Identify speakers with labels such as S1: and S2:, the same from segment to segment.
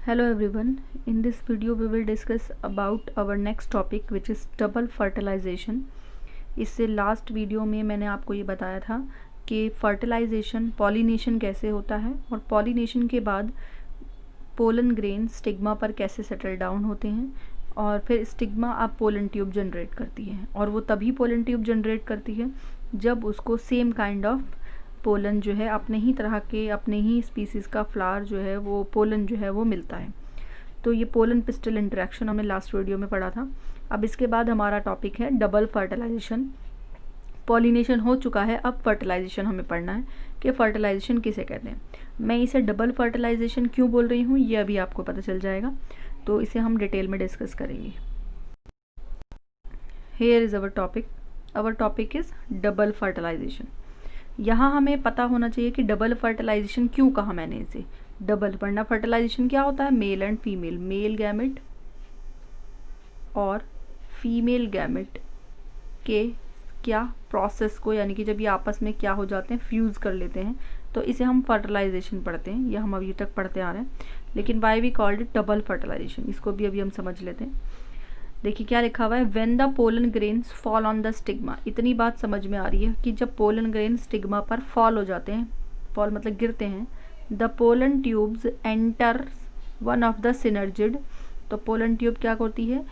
S1: Hello everyone, in this video we will discuss about our next topic which is double fertilization. इससे last video में मैंने आपको ये बताया था कि फर्टिलाइजेशन पॉलिनेशन कैसे होता है और पॉलिनेशन के बाद पोलन ग्रेन स्टिग्मा पर कैसे सेटल डाउन होते हैं और फिर स्टिग्मा अब पोलन ट्यूब जनरेट करती है और वो तभी पोलन ट्यूब जनरेट करती है जब उसको सेम काइंड ऑफ पोलन जो है अपने ही तरह के अपने ही स्पीसीज़ का फ्लावर जो है वो पोलन जो है वो मिलता है। तो ये पोलन पिस्टल इंटरेक्शन हमने लास्ट वीडियो में पढ़ा था। अब इसके बाद हमारा टॉपिक है डबल फर्टिलाइजेशन। पॉलिनेशन हो चुका है, अब फर्टिलाइजेशन हमें पढ़ना है कि फर्टिलाइजेशन किसे कहते हैं। मैं इसे डबल फर्टिलाइजेशन क्यों बोल रही हूँ ये अभी आपको पता चल जाएगा, तो इसे हम डिटेल में डिस्कस करेंगे। Here is our topic is double fertilization. यहाँ हमें पता होना चाहिए कि डबल फर्टिलाइजेशन क्यों कहा मैंने इसे डबल। वरना फर्टिलाइजेशन क्या होता है, male and female, male gamete और फीमेल गैमेट के क्या प्रोसेस को, यानी कि जब ये आपस में क्या हो जाते हैं, फ्यूज़ कर लेते हैं, तो इसे हम फर्टिलाइजेशन पढ़ते हैं। यह हम अभी तक पढ़ते आ रहे हैं, लेकिन why we called it double fertilization, इसको भी अभी हम समझ लेते हैं। देखिए क्या लिखा हुआ है, when the pollen grains fall on the stigma. इतनी बात समझ में आ रही है कि जब पोलन ग्रेन स्टिग्मा पर फॉल हो जाते हैं, फॉल मतलब गिरते हैं, the pollen tubes enter one of the synergid. तो पोलन ट्यूब क्या करती है,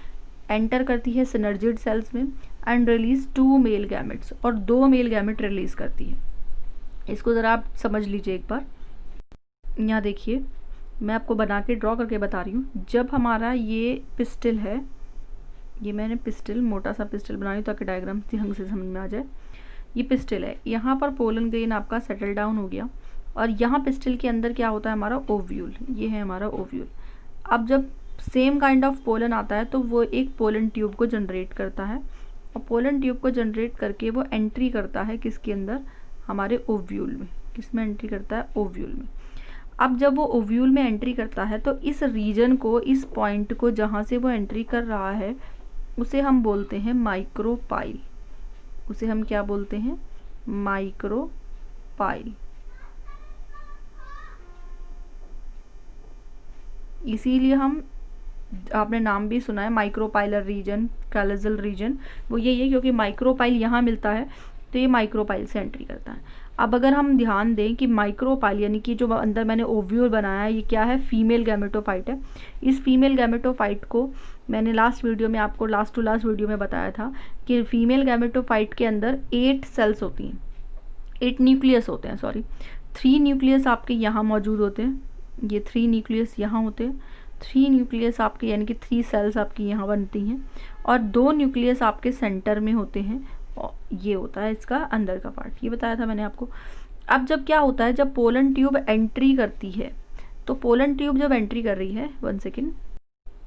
S1: एंटर करती है सिनर्जिड सेल्स में एंड रिलीज 2 मेल गैमेट्स, और 2 मेल गैमेट रिलीज करती है। इसको ज़रा आप समझ लीजिए एक बार। यहाँ देखिए मैं आपको बना के ड्रॉ करके बता रही हूँ। जब हमारा ये पिस्टल है, ये मैंने पिस्टल मोटा सा पिस्टल बना रही हूँ ताकि डायग्राम ढंग से समझ में आ जाए। ये पिस्टल है, यहाँ पर पोलन ग्रेन आपका सेटल डाउन हो गया और यहाँ पिस्टल के अंदर क्या होता है, हमारा ओव्यूल। ये है हमारा ओव्यूल। अब जब सेम काइंड ऑफ पोलन आता है तो वो एक पोलन ट्यूब को जनरेट करता है और पोलन ट्यूब को जनरेट करके वो एंट्री करता है किसके अंदर, हमारे ओव्यूल में। किस में एंट्री करता है, ओव्यूल में। अब जब वो ओव्यूल में एंट्री करता है तो इस रीजन को, इस पॉइंट को जहाँ से वो एंट्री कर रहा है उसे हम बोलते हैं माइक्रोपाइल। उसे हम क्या बोलते हैं, माइक्रोपाइल। इसीलिए हम, आपने नाम भी सुना है माइक्रोपाइलर रीजन, कैलेजल रीजन, वो यही है क्योंकि माइक्रोपाइल यहाँ मिलता है तो ये माइक्रोपाइल से एंट्री करता है। अब अगर हम ध्यान दें कि माइक्रोपाइल यानी कि जो अंदर मैंने ओव्यूल बनाया है, ये क्या है, फीमेल गैमेटोफाइट है। इस फीमेल गैमेटोफाइट को मैंने लास्ट वीडियो में आपको, लास्ट टू लास्ट वीडियो में बताया था कि फीमेल गैमेटोफाइट के अंदर 8 सेल्स होती हैं, 8 न्यूक्लियस होते हैं, सॉरी 3 न्यूक्लियस आपके यहाँ मौजूद होते हैं। ये 3 न्यूक्लियस यहाँ होते हैं, 3 न्यूक्लियस आपके यानी कि 3 सेल्स आपकी यहाँ बनती हैं और 2 न्यूक्लियस आपके सेंटर में होते हैं। और ये होता है इसका अंदर का पार्ट, ये बताया था मैंने आपको। अब जब क्या होता है, जब पोलन ट्यूब एंट्री करती है, तो पोलन ट्यूब जब एंट्री कर रही है, 1 सेकेंड,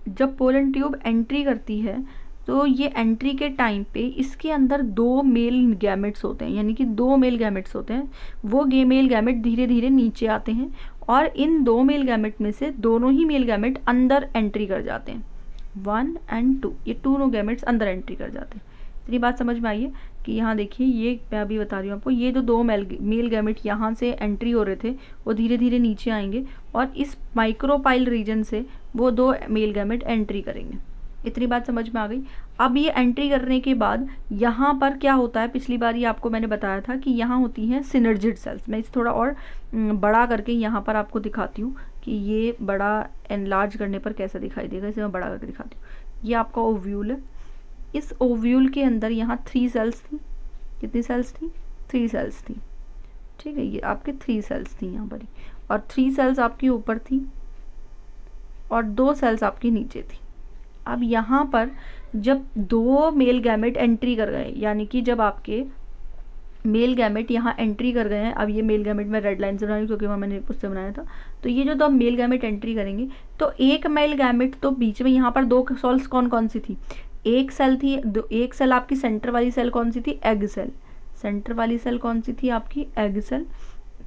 S1: जब पोलन ट्यूब एंट्री करती है तो ये एंट्री के टाइम पे इसके अंदर 2 मेल गैमेट्स होते हैं, यानी कि 2 मेल गैमेट्स होते हैं। वो मेल गैमेट धीरे धीरे नीचे आते हैं और इन 2 मेल गैमेट में से दोनों ही मेल गैमेट अंदर एंट्री कर जाते हैं, 1 और 2, ये दोनों गैमेट्स अंदर एंट्री कर जाते हैं। इतनी बात समझ में आई है कि यहाँ देखिए, ये मैं अभी बता रही हूँ आपको, ये जो 2 मेल गैमेट यहाँ से एंट्री हो रहे थे वो धीरे धीरे नीचे आएंगे और इस माइक्रोपाइल रीजन से वो 2 मेल गैमेट एंट्री करेंगे। इतनी बात समझ में आ गई। अब ये एंट्री करने के बाद यहाँ पर क्या होता है, पिछली बार ये आपको मैंने बताया था कि यहाँ होती हैं सिनर्जिड सेल्स। मैं इसे थोड़ा और बड़ा करके यहाँ पर आपको दिखाती हूँ कि ये बड़ा एनलार्ज करने पर कैसा दिखाई देगा। इसे मैं बड़ा करके दिखाती हूँ। ये आपका ओव्यूल है, इस ओव्यूल के अंदर यहाँ 3 सेल्स थी। कितनी सेल्स थी, 3 सेल्स थी, ठीक है। ये आपके 3 सेल्स थी यहाँ पर, और 3 सेल्स आपकी ऊपर थी और 2 सेल्स आपकी नीचे थी। अब यहाँ पर जब 2 मेल गैमेट एंट्री कर गए, यानी कि जब आपके मेल गैमेट यहाँ एंट्री कर गए हैं, अब ये मेल गैमेट मैं रेड लाइन से बना रही हूँ क्योंकि वहाँ मैंने उससे बनाया था। तो ये जो 2 मेल गैमेट एंट्री करेंगे तो एक मेल गैमेट, तो बीच में यहाँ पर 2 सेल्स कौन कौन सी थी, एक सेल थी, एक सेल आपकी सेंटर वाली सेल कौन सी थी, एग सेल। सेंटर वाली सेल कौन सी थी आपकी, एग सेल,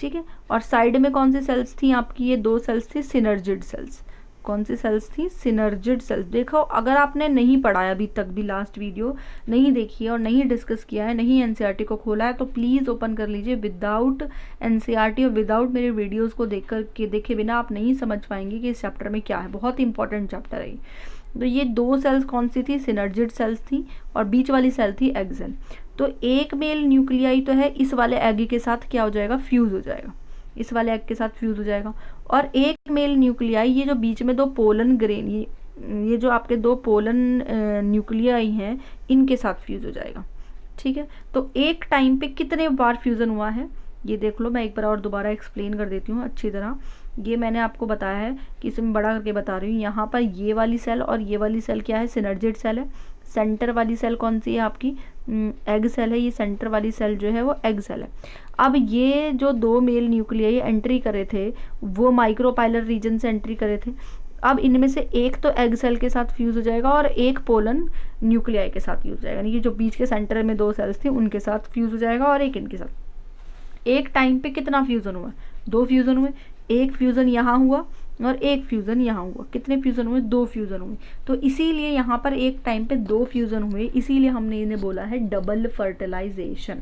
S1: ठीक है। और साइड में कौन सी सेल्स थी आपकी, ये 2 सेल्स थी सिनर्जिड सेल्स। कौन सी सेल्स थी, सिनर्जिड सेल्स। देखो अगर आपने नहीं पढ़ा है अभी तक भी, लास्ट वीडियो नहीं देखी है और नहीं डिस्कस किया है, नहीं एनसीईआरटी को खोला है, तो प्लीज़ ओपन कर लीजिए। विदाउट एनसीईआरटी और विदाउट मेरे वीडियोस को देखे बिना आप नहीं समझ पाएंगे कि इस चैप्टर में क्या है। बहुत इंपॉर्टेंट चैप्टर है ये। तो ये दो सेल्स कौन सी थी, सिनर्जिड सेल्स थी, और बीच वाली सेल थी एग सेल। तो एक मेल न्यूक्लियाई तो है, इस वाले एग के साथ क्या हो जाएगा, फ्यूज हो जाएगा, इस वाले एग के साथ फ्यूज हो जाएगा। और एक मेल न्यूक्लियाई, ये जो बीच में दो पोलन ग्रेन, ये जो आपके दो पोलन न्यूक्लियाई हैं, इनके साथ फ्यूज हो जाएगा। ठीक है, तो एक टाइम पे कितने बार फ्यूज़न हुआ है ये देख लो। मैं एक बार और दोबारा एक्सप्लेन कर देती हूँ अच्छी तरह। ये मैंने आपको बताया है कि इसमें बड़ा करके बता रही हूँ। यहाँ पर ये वाली सेल और ये वाली सेल क्या है, सिनर्जिड सेल है। सेंटर वाली सेल कौन सी है आपकी, एग सेल है। ये सेंटर वाली सेल जो है वो एग सेल है। अब ये जो दो मेल न्यूक्लियाई एंट्री करे थे वो माइक्रोपाइलर रीजन से एंट्री करे थे। अब इनमें से एक तो एग सेल के साथ फ्यूज हो जाएगा और एक पोलन न्यूक्लियाई के साथ फ्यूज हो जाएगा, यानी कि जो बीच के सेंटर में दो सेल्स थी उनके साथ फ्यूज हो जाएगा और एक इनके साथ। एक टाइम पे कितना फ्यूजन हुआ, दो फ्यूजन हुए। एक फ्यूजन यहाँ हुआ और एक फ्यूजन यहाँ हुआ। कितने फ्यूजन हुए, दो फ्यूजन हुए। तो इसीलिए यहाँ पर एक टाइम पे दो फ्यूजन हुए, इसीलिए हमने इन्हें बोला है डबल फर्टिलाइजेशन।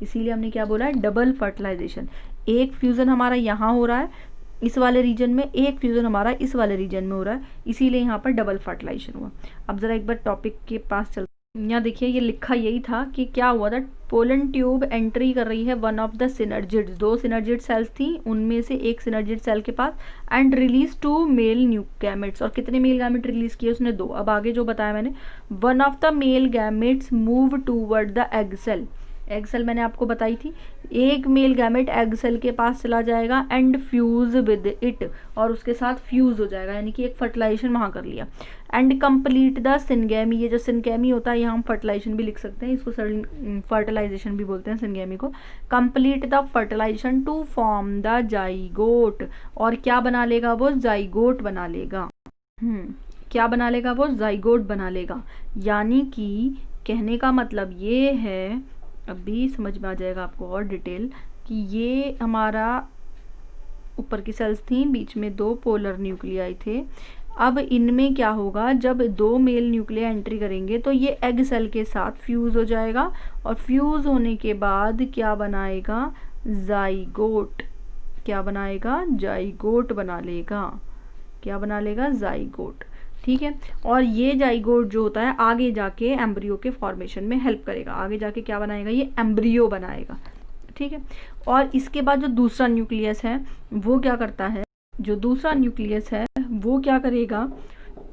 S1: इसीलिए हमने क्या बोला है, डबल फर्टिलाइजेशन। एक फ्यूजन हमारा यहाँ हो रहा है इस वाले रीजन में, एक फ्यूजन हमारा इस वाले रीजन में हो रहा है, इसीलिए यहाँ पर डबल फर्टिलाइजेशन हुआ। अब जरा एक बार टॉपिक के पास चलते। यहाँ देखिए ये लिखा यही था कि क्या हुआ था, पोलन ट्यूब एंट्री कर रही है वन ऑफ द सिनर्जिड, दो सिनर्जिड सेल्स थी, उनमें से एक सिनर्जिड सेल के पास, and release two male new gametes. और कितने मेल गैमेट रिलीज किए उसने, दो। अब आगे जो बताया मैंने, one of the male gametes move toward the egg cell. Egg cell मैंने आपको बताई थी, एक मेल गैमेट एग सेल के पास चला जाएगा एंड फ्यूज विद इट, और उसके साथ फ्यूज हो जाएगा, यानी कि एक फर्टिलाइजेशन वहाँ कर लिया। एंड कंप्लीट द सिनगेमी, ये जो सिनगेमी होता है यहाँ हम फर्टिलाइजेशन भी लिख सकते हैं, इसको फर्टिलाइजेशन भी बोलते हैं सिनगेमी को। Complete the fertilization to form the zygote, और क्या बना लेगा वो, जाइगोट बना लेगा। क्या बना लेगा वो, जाइगोट बना लेगा। यानी कि कहने का मतलब ये है, अभी समझ में आ जाएगा आपको और डिटेल, कि ये हमारा ऊपर की सेल्स थी, बीच में दो पोलर न्यूक्लियाई थे। अब इनमें क्या होगा, जब दो मेल न्यूक्लिया एंट्री करेंगे तो ये एग सेल के साथ फ्यूज हो जाएगा, और फ्यूज होने के बाद क्या बनाएगा, जाइगोट। क्या बनाएगा, जाइगोट बना लेगा। क्या बना लेगा, जाइगोट। ठीक है, और ये जाइगोट जो होता है आगे जाके एम्ब्रियो के फॉर्मेशन में हेल्प करेगा। आगे जाके क्या बनाएगा, ये एम्ब्रियो बनाएगा। ठीक है, और इसके बाद जो दूसरा न्यूक्लियस है वो क्या करता है, जो दूसरा न्यूक्लियस है वो क्या करेगा,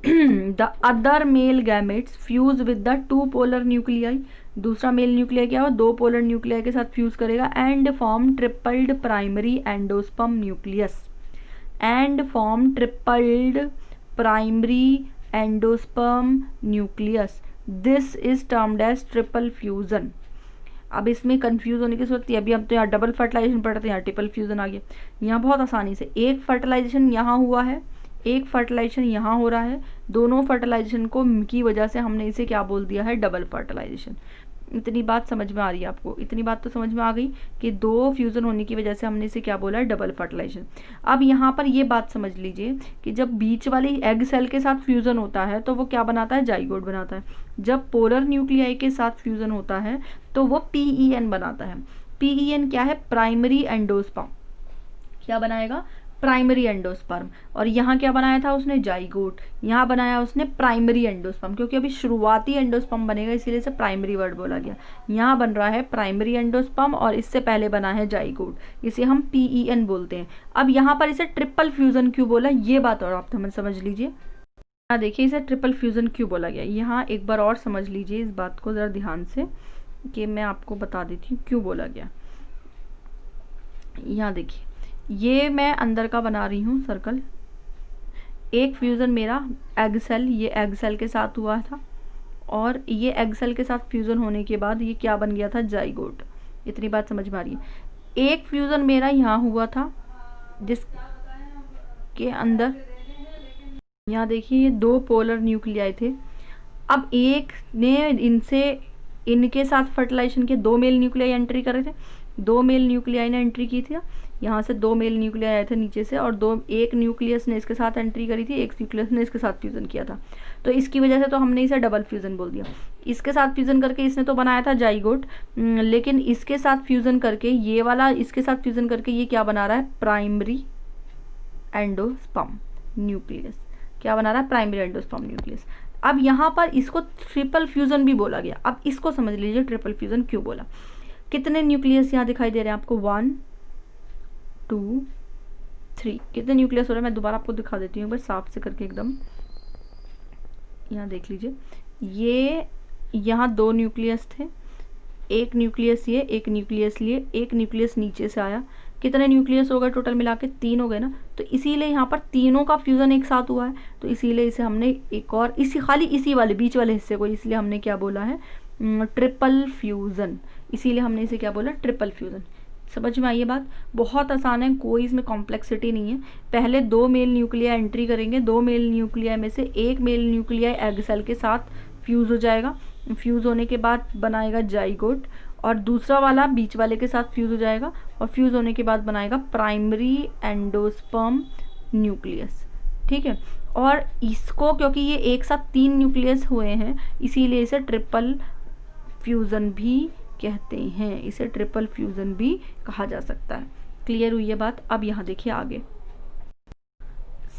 S1: the other male gametes fuse with the two polar nuclei. दूसरा मेल न्यूक्लियाई क्या हो, दो पोलर न्यूक्लियाई के साथ फ्यूज करेगा, and form tripled primary endosperm nucleus. And form tripled primary endosperm nucleus, this is termed as triple fusion. अब इसमें confuse होने की जरूरत है, अभी हम तो यहाँ डबल फर्टिलाइजेशन पढ़ते हैं, यहाँ ट्रिपल फ्यूजन आ गया। यहाँ बहुत आसानी से एक फर्टिलाइजेशन यहाँ हुआ है, एक फर्टिलाइजेशन यहाँ हो रहा है, दोनों फर्टिलाइजेशन को की वजह से हमने इसे क्या बोल दिया है, डबल फर्टिलाइजेशन। इतनी बात समझ में आ रही है आपको, इतनी बात तो समझ में आ गई कि दो फ्यूज़न होने की वजह से हमने इसे क्या बोला है, डबल फर्टिलाइजेशन। अब यहाँ पर ये बात समझ लीजिए कि जब बीच वाली एग सेल के साथ फ्यूज़न होता है तो वो क्या बनाता है, जाइगोट बनाता है। जब पोलर न्यूक्लियाई के साथ फ्यूज़न होता है तो वो PEN बनाता है। PEN क्या है, प्राइमरी एंडोस्पर्म। क्या बनाएगा, प्राइमरी एंडोस्पर्म। और यहाँ क्या बनाया था उसने, जाइगोट। यहाँ बनाया उसने प्राइमरी एंडोस्पर्म, क्योंकि अभी शुरुआती एंडोस्पर्म बनेगा इसीलिए से प्राइमरी वर्ड बोला गया। यहाँ बन रहा है प्राइमरी एंडोस्पर्म और इससे पहले बना है जाइगोट, इसे हम PEN बोलते हैं। अब यहाँ पर इसे ट्रिपल फ्यूजन क्यों बोला, ये बात और आप समझ लीजिए। यहाँ देखिए इसे ट्रिपल फ्यूजन क्यों बोला गया, यहाँ एक बार और समझ लीजिए इस बात को ज़रा ध्यान से, कि मैं आपको बता देती हूँ क्यों बोला गया। यहाँ देखिए ये मैं अंदर का बना रही हूँ सर्कल। एक फ्यूज़न मेरा एग सेल, ये एग सेल के साथ हुआ था, और ये एग सेल के साथ फ्यूज़न होने के बाद ये क्या बन गया था, जाइगोट। इतनी बात समझ में आ रही है। एक फ्यूज़न मेरा यहाँ हुआ था जिसके अंदर यहाँ देखिए ये दो पोलर न्यूक्लियाई थे। अब एक ने इनके साथ फर्टिलाइजेशन के दो मेल न्यूक्लियाई एंट्री करे थे, 2 मेल न्यूक्लियाई ने एंट्री की थी, यहाँ से 2 मेल न्यूक्लियाई आए थे नीचे से, और एक न्यूक्लियस ने इसके साथ एंट्री करी थी, एक न्यूक्लियस ने इसके साथ फ्यूज़न किया था। तो इसकी वजह से तो हमने इसे डबल फ्यूज़न बोल दिया। इसके साथ फ्यूज़न करके इसने तो बनाया था जाइगोट, लेकिन इसके साथ फ्यूज़न करके ये वाला इसके साथ फ्यूज़न करके ये क्या बना रहा है, प्राइमरी एंडोस्पर्म न्यूक्लियस। क्या बना रहा है, प्राइमरी एंडोस्पर्म न्यूक्लियस। अब यहाँ पर इसको ट्रिपल फ्यूज़न भी बोला गया। अब इसको समझ लीजिए ट्रिपल फ्यूज़न क्यों बोला। कितने न्यूक्लियस यहाँ दिखाई दे रहे हैं आपको, 1 2 3। कितने न्यूक्लियस हो रहे हैं मैं दोबारा आपको दिखा देती हूँ एक बार साफ से करके एकदम। यहाँ देख लीजिए, ये यहाँ 2 न्यूक्लियस थे, एक न्यूक्लियस ये, एक न्यूक्लियस लिए, एक न्यूक्लियस नीचे से आया। कितने न्यूक्लियस हो गए टोटल मिला के, 3 हो गए ना। तो इसीलिए यहाँ पर तीनों का फ्यूज़न एक साथ हुआ है, तो इसीलिए इसे हमने एक और खाली इसी वाले बीच वाले हिस्से को इसलिए हमने क्या बोला है, ट्रिपल फ्यूज़न। इसीलिए हमने इसे क्या बोला, ट्रिपल फ्यूज़न। समझ में आई ये बात, बहुत आसान है, कोई इसमें कॉम्प्लेक्सिटी नहीं है। पहले 2 मेल न्यूक्लिया एंट्री करेंगे, 2 मेल न्यूक्लिया में से एक मेल न्यूक्लिया एग सेल के साथ फ्यूज़ हो जाएगा, फ्यूज़ होने के बाद बनाएगा जाइगोट, और दूसरा वाला बीच वाले के साथ फ्यूज़ हो जाएगा, और फ्यूज़ होने के बाद बनाएगा प्राइमरी एंडोस्पर्म न्यूक्लियस। ठीक है, और इसको क्योंकि ये एक साथ 3 न्यूक्लियस हुए हैं, इसीलिए इसे ट्रिपल फ्यूज़न भी कहते हैं, इसे ट्रिपल फ्यूज़न भी कहा जा सकता है। क्लियर हुई ये बात। अब यहाँ देखिए आगे,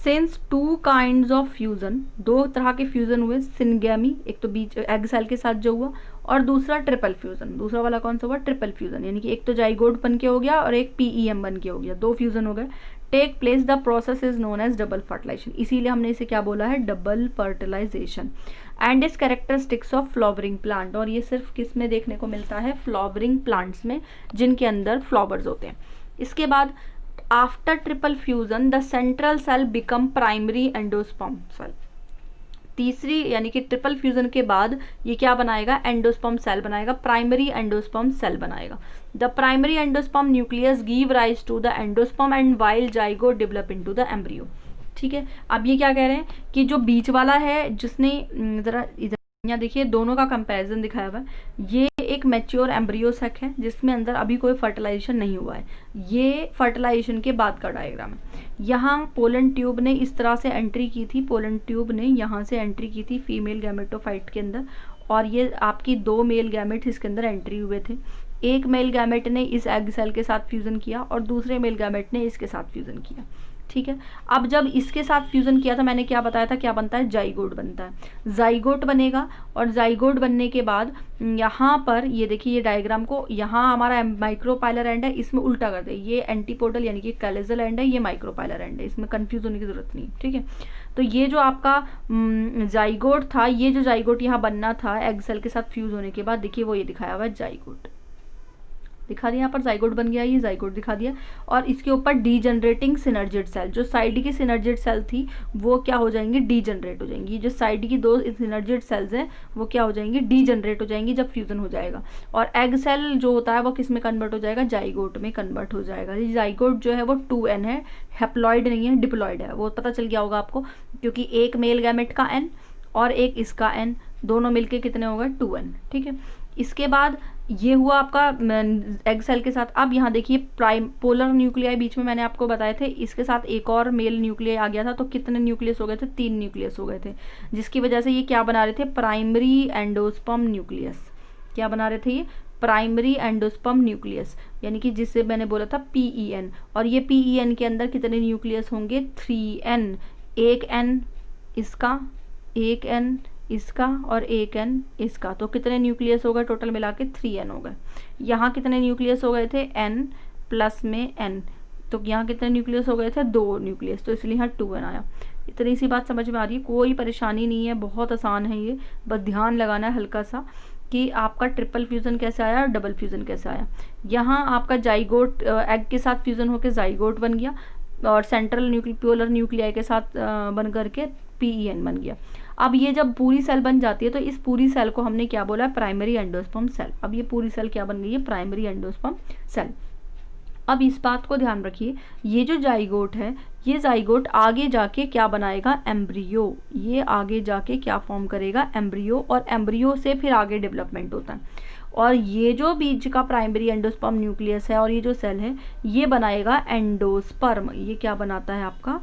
S1: सिंस 2 काइंड्स ऑफ फ्यूज़न, 2 तरह के फ्यूज़न हुए, सिनगैमी एक तो बीच एग सेल के साथ जो हुआ, और दूसरा ट्रिपल फ्यूज़न। दूसरा वाला कौन सा हुआ, ट्रिपल फ्यूज़न, यानी कि एक तो जाइगोट बन के हो गया और एक PEM बन के हो गया, 2 फ्यूज़न हो गए। Take place, the process is known as double fertilization, इसीलिए हमने इसे क्या बोला है, double fertilization. And is characteristics of flowering plant, और ये सिर्फ किस में देखने को मिलता है, फ्लावरिंग प्लांट्स में, जिनके अंदर फ्लावर्स होते हैं। इसके बाद after triple fusion the central cell become primary endosperm cell. तीसरी यानी कि ट्रिपल फ्यूजन के बाद ये क्या बनाएगा, एंडोस्पर्म सेल बनाएगा, प्राइमरी एंडोस्पर्म सेल बनाएगा। The primary endosperm nucleus give rise to the endosperm and while zygote develop into the embryo. ठीक है, अब ये क्या कह रहे हैं कि जो बीच वाला है, जिसने जरा इधर यहाँ देखिए दोनों का कंपैरिजन दिखाया हुआ है, ये एक मैच्योर एम्ब्रियो सेक है जिसमें अंदर अभी कोई फर्टिलाइजेशन नहीं हुआ है, ये फर्टिलाइजेशन के बाद का डायग्राम है। यहाँ पोलन ट्यूब ने इस तरह से एंट्री की थी, पोलन ट्यूब ने यहाँ से एंट्री की थी फीमेल गैमेटोफाइट के अंदर, और ये आपकी 2 मेल गैमेट इसके अंदर एंट्री हुए थे। एक मेल गैमेट ने इस एग सेल के साथ फ्यूज़न किया और दूसरे मेल गैमेट ने इसके साथ फ्यूज़न किया। ठीक है, अब जब इसके साथ फ्यूज़न किया था, मैंने क्या बताया था, क्या बनता है, जाइगोट बनता है। जाइगोट बनेगा, और जाइगोट बनने के बाद यहाँ पर ये देखिए, ये डायग्राम को यहाँ हमारा माइक्रोपाइलर एंड है, इसमें उल्टा कर दे, ये एंटीपोडल यानी कि कैलेजल एंड है, ये माइक्रोपाइलर एंड है, इसमें कंफ्यूज होने की जरूरत नहीं। ठीक है, तो ये जो आपका जाइगोट था, ये जो जाइगोट यहाँ बनना था एग सेल के साथ फ्यूज होने के बाद, देखिए वो ये दिखाया हुआ है, जाइगोट दिखा दिया, यहाँ पर जाइगोट बन गया, ये जाइगोट दिखा दिया, और इसके ऊपर डीजनरेटिंग सिनर्जिड सेल, जो साइड की सिनर्जिड सेल थी वो क्या हो जाएंगी, डीजनरेट हो जाएंगी। जो साइड की 2 सिनर्जिड सेल्स हैं वो क्या हो जाएंगी, डीजनरेट हो जाएंगी जब फ्यूजन हो जाएगा, और एग सेल जो होता है वो किस में कन्वर्ट हो जाएगा, जाइगोट में कन्वर्ट हो जाएगा। ये जाइगोट जो है वो 2n है, हैप्लॉइड नहीं है, डिप्लॉइड है, वो पता चल गया होगा आपको, क्योंकि एक मेल गैमेट का n और एक इसका n, दोनों मिलके कितने हो गए, 2n। ठीक है, इसके बाद ये हुआ आपका एग सेल के साथ। अब यहाँ देखिए प्राइम पोलर न्यूक्लियाई बीच में मैंने आपको बताए थे, इसके साथ एक और मेल न्यूक्लियाई आ गया था, तो कितने न्यूक्लियस हो गए थे, 3 न्यूक्लियस हो गए थे, जिसकी वजह से ये क्या बना रहे थे, प्राइमरी एंडोस्पर्म न्यूक्लियस। क्या बना रहे थे ये, प्राइमरी एंडोस्पर्म न्यूक्लियस, यानी कि जिससे मैंने बोला था PEN, और ये PEN के अंदर कितने न्यूक्लियस होंगे, 3n, एक n इसका, एक n इसका और एक n इसका, तो कितने न्यूक्लियस हो गए टोटल मिला के, 3n हो गए। यहाँ कितने न्यूक्लियस हो गए थे, n प्लस में n, तो यहाँ कितने न्यूक्लियस हो गए थे, 2 न्यूक्लियस, तो इसलिए यहाँ 2n आया। इतनी सी बात समझ में आ रही है, कोई परेशानी नहीं है, बहुत आसान है ये, बस ध्यान लगाना है हल्का सा कि आपका ट्रिपल फ्यूज़न कैसे आया और डबल फ्यूज़न कैसे आया। यहाँ आपका जाइगोट एग के साथ फ्यूज़न होकर जाइगोट बन गया, और सेंट्रल पोलर न्यूक्लियाई के साथ बन करके PEN बन गया। अब ये जब पूरी सेल बन जाती है तो इस पूरी सेल को हमने क्या बोला, प्राइमरी एंडोस्पर्म सेल। अब ये पूरी सेल क्या बन गई है, प्राइमरी एंडोस्पर्म सेल। अब इस बात को ध्यान रखिए, ये जो जाइगोट है, ये जाइगोट आगे जाके क्या बनाएगा, एम्ब्रियो। ये आगे जाके क्या फॉर्म करेगा, एम्ब्रियो, और एम्ब्रियो से फिर आगे डेवलपमेंट होता है। और ये जो बीज का प्राइमरी एंडोस्पर्म न्यूक्लियस है और ये जो सेल है ये बनाएगा एंडोस्पर्म। ये क्या बनाता है आपका,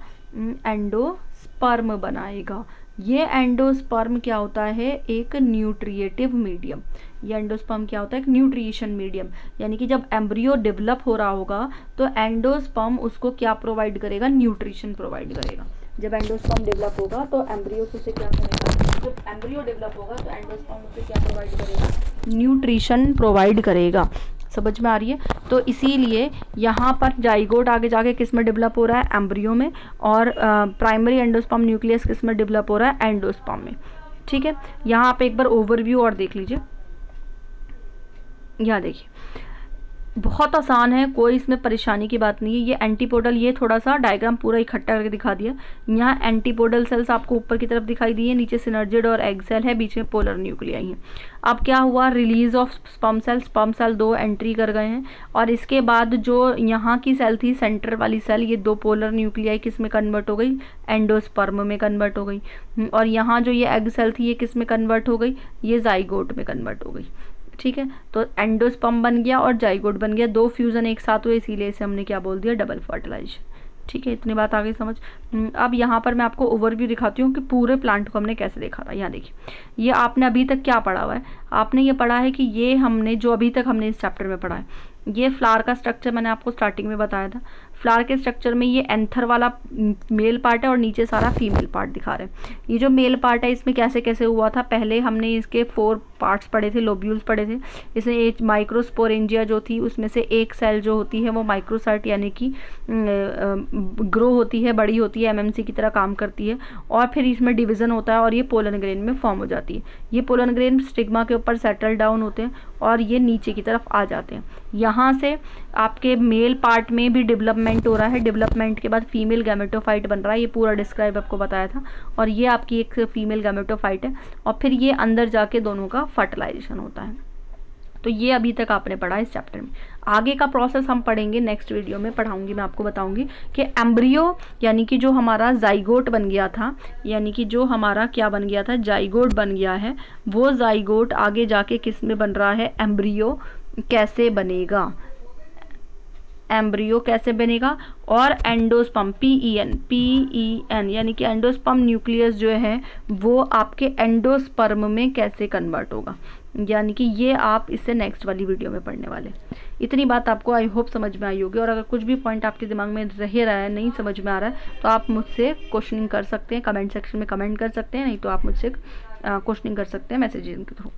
S1: एंडोस्पर्म बनाएगा। ये एंडोस्पर्म क्या होता है, एक न्यूट्रिएटिव मीडियम। ये एंडोस्पर्म क्या होता है, एक न्यूट्रिशन मीडियम, यानी कि जब एम्ब्रियो डेवलप हो रहा होगा तो एंडोस्पर्म उसको क्या प्रोवाइड करेगा, न्यूट्रिशन प्रोवाइड करेगा। जब एंडोस्पर्म डेवलप होगा तो एम्ब्रियो उसे क्या करेगा, जब एम्ब्रियो डेवलप होगा तो एंडोस्पर्म उसे क्या प्रोवाइड करेगा, न्यूट्रिशन प्रोवाइड करेगा। समझ में आ रही है। तो इसीलिए यहाँ पर जाइगोट आगे जाके किस में डेवलप हो रहा है, एम्ब्रियो में, और प्राइमरी एंडोस्पर्म न्यूक्लियस किस में डेवलप हो रहा है, एंडोस्पर्म में। ठीक है, यहाँ आप एक बार ओवरव्यू और देख लीजिए। यहाँ देखिए बहुत आसान है, कोई इसमें परेशानी की बात नहीं है। ये एंटीपोडल, ये थोड़ा सा डायग्राम पूरा इकट्ठा करके दिखा दिया। यहाँ एंटीपोडल सेल्स आपको ऊपर की तरफ दिखाई दी है, नीचे सिनर्जिड और एग सेल है, बीच में पोलर न्यूक्लियाई है। अब क्या हुआ, release of sperm cell 2 entry कर गए हैं, और इसके बाद जो यहाँ की सेल थी सेंटर वाली सेल, ये 2 पोलर न्यूक्लियाई किस में कन्वर्ट हो गई, एंडोस्पर्म में कन्वर्ट हो गई। और यहाँ जो ये एग सेल थी ये किस में कन्वर्ट हो गई, ये जाइगोट में कन्वर्ट हो गई। ठीक है, तो एंडोस्पर्म बन गया और जाइगोट बन गया, 2 फ्यूजन एक साथ हुए, इसीलिए इसे हमने क्या बोल दिया, डबल फर्टिलाइजेशन। ठीक है, इतनी बात आ गई समझ। अब यहाँ पर मैं आपको ओवरव्यू दिखाती हूँ कि पूरे प्लांट को हमने कैसे देखा था। यहाँ देखिए, ये आपने अभी तक क्या पढ़ा हुआ है, आपने ये पढ़ा है कि ये हमने जो अभी तक हमने इस चैप्टर में पढ़ा है, ये फ्लावर का स्ट्रक्चर मैंने आपको स्टार्टिंग में बताया था। फ्लावर के स्ट्रक्चर में ये एंथर वाला मेल पार्ट है और नीचे सारा फीमेल पार्ट दिखा रहे हैं। ये जो मेल पार्ट है इसमें कैसे कैसे हुआ था, पहले हमने इसके 4 पार्ट्स पढ़े थे, लोब्यूल्स पढ़े थे। इसमें एक माइक्रोस्पोरेंजिया जो थी उसमें से एक सेल जो होती है वो माइक्रोसाइट यानी कि ग्रो होती है, बड़ी होती है, एमएमसी की तरह काम करती है, और फिर इसमें डिवीज़न होता है और ये पोलन ग्रेन में फॉर्म हो जाती है। ये पोलन ग्रेन स्टिग्मा के ऊपर सेटल डाउन होते हैं और ये नीचे की तरफ आ जाते हैं। यहाँ से आपके मेल पार्ट में भी डेवलपमेंट हो रहा है, डेवलपमेंट के बाद फीमेल गैमेटोफाइट बन रहा है, ये पूरा डिस्क्राइब आपको बताया था, और ये आपकी एक फीमेल गैमेटोफाइट है, और फिर ये अंदर जाके दोनों का फर्टिलाइजेशन होता है। तो ये अभी तक आपने पढ़ा इस चैप्टर में। आगे का प्रोसेस हम पढ़ेंगे नेक्स्ट वीडियो में, पढ़ाऊंगी मैं आपको, बताऊंगी कि एम्ब्रियो यानी कि जो हमारा जाइगोट बन गया था, यानी कि जो हमारा क्या बन गया था, जाइगोट बन गया है, वो जाइगोट आगे जाके किस में बन रहा है, एम्ब्रियो कैसे बनेगा, एम्ब्रियो कैसे बनेगा, और एंडोस्पर्म PEN यानी कि एंडोस्पर्म न्यूक्लियस जो है वो आपके एंडोस्पर्म में कैसे कन्वर्ट होगा, यानी कि ये आप इससे नेक्स्ट वाली वीडियो में पढ़ने वाले। इतनी बात आपको आई होप समझ में आई होगी, और अगर कुछ भी पॉइंट आपके दिमाग में रह रहा है, नहीं समझ में आ रहा है, तो आप मुझसे क्वेश्चनिंग कर सकते हैं, कमेंट सेक्शन में कमेंट कर सकते हैं, नहीं तो आप मुझसे क्वेश्चनिंग कर सकते हैं मैसेजिंग के थ्रू।